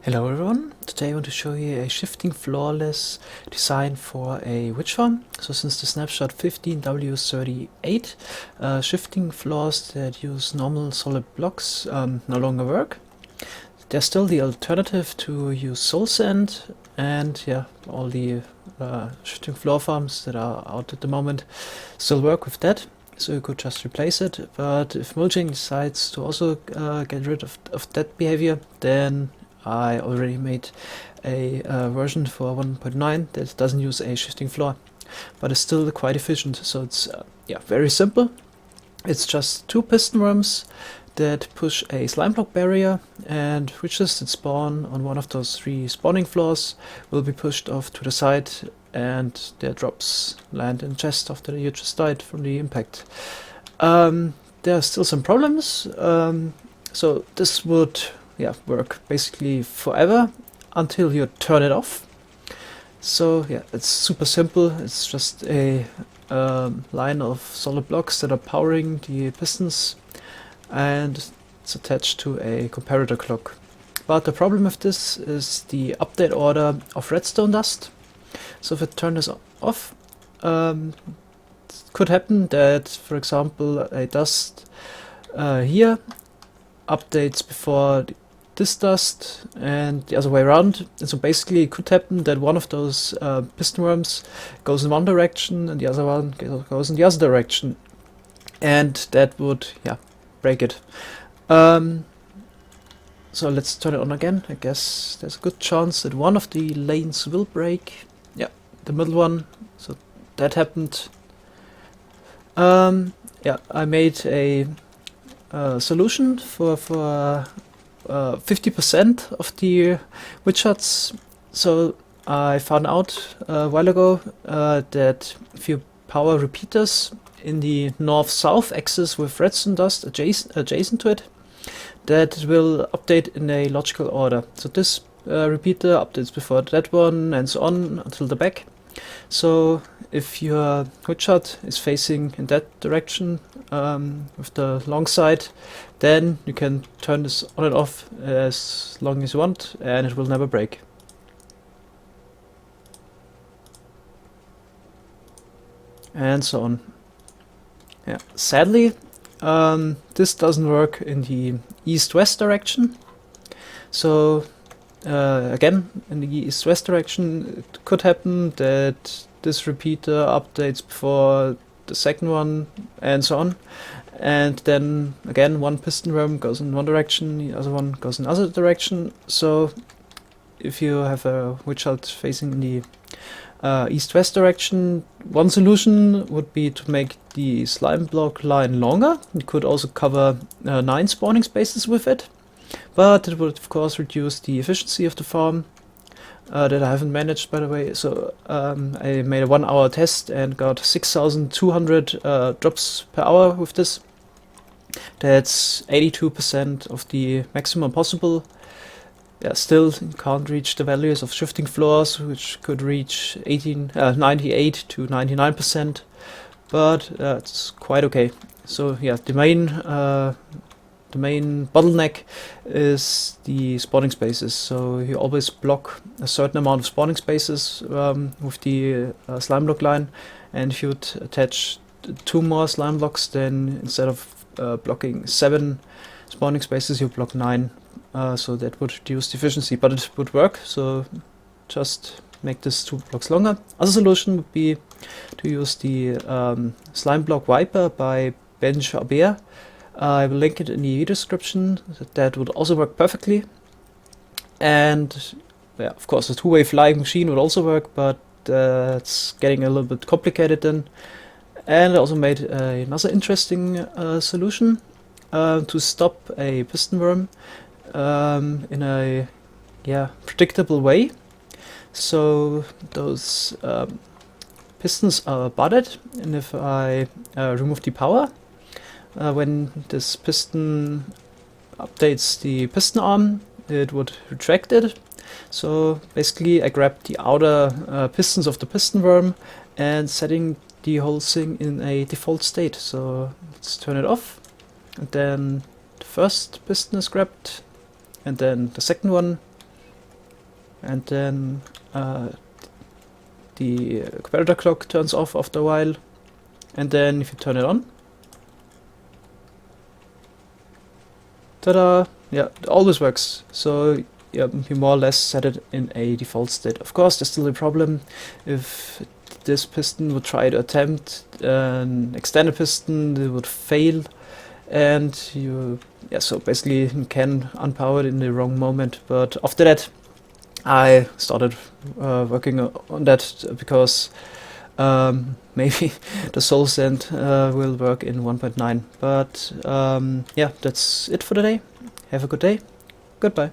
Hello everyone, today I want to show you a shifting floorless design for a witch farm. So since the snapshot 15W38, shifting floors that use normal solid blocks no longer work. There's still the alternative to use soul sand, and yeah, all the shifting floor farms that are out at the moment still work with that. So you could just replace it, but if Mojang decides to also get rid of that behavior, then I already made a version for 1.9 that doesn't use a shifting floor, but is still quite efficient. So it's yeah, very simple. It's just two piston worms that push a slime block barrier, and witches that spawn on one of those three spawning floors will be pushed off to the side, and their drops land in chest after you just died from the impact. There are still some problems. So this would work basically forever until you turn it off. So yeah, it's super simple. It's just a line of solid blocks that are powering the pistons, and it's attached to a comparator clock. But the problem with this is the update order of redstone dust. So if I turn this off, it could happen that, for example, a dust here updates before this dust and the other way around. And so basically it could happen that one of those piston worms goes in one direction and the other one goes in the other direction, and that would break it. So let's turn it on again. I guess there's a good chance that one of the lanes will break. Yeah, the middle one. So that happened. Yeah, I made a solution for 50% of the witch huts. So I found out a while ago that if you power repeaters in the north-south axis with redstone dust adjacent to it, that it will update in a logical order. So this repeater updates before that one, and so on until the back. So if your witch hut is facing in that direction with the long side, then you can turn this on and off as long as you want, and it will never break. And so on. Yeah, sadly, this doesn't work in the east-west direction. So again, in the east-west direction, it could happen that this repeater updates before the second one, and so on. And then again, one piston worm goes in one direction, the other one goes in other direction. So if you have a witch hut facing in the east-west direction, one solution would be to make the slime block line longer. You could also cover 9 spawning spaces with it, but it would of course reduce the efficiency of the farm that I haven't managed, by the way. So I made a 1 hour test and got 6,200 drops per hour with this. That's 82% of the maximum possible. Yeah, still can't reach the values of shifting floors, which could reach 98 to 99%, but it's quite okay. So yeah, the main bottleneck is the spawning spaces. So you always block a certain amount of spawning spaces with the slime block line, and if you would attach 2 more slime blocks, then instead of blocking 7 spawning spaces, you block 9. So that would reduce the efficiency, but it would work. So just make this 2 blocks longer. Other solution would be to use the slime block wiper by Benj Aber. I will link it in the video description. That would also work perfectly. And yeah, of course, a 2-way flying machine would also work, but it's getting a little bit complicated then. And I also made another interesting solution to stop a piston worm in a predictable way. So those pistons are budded, and if I remove the power, when this piston updates the piston arm, it would retract it. So basically I grab the outer pistons of the piston worm and setting the whole thing in a default state. So let's turn it off, and then the first piston is grabbed, and then the second one, and then the comparator clock turns off after a while, and then if you turn it on, ta-da! Yeah, it always works. So yeah, you more or less set it in a default state. Of course, there's still a problem. If this piston would try to attempt an extended piston, it would fail, and so basically you can unpower it in the wrong moment. But after that, I started working on that because maybe the Soul Sand will work in 1.9. But yeah, that's it for today. Have a good day. Goodbye.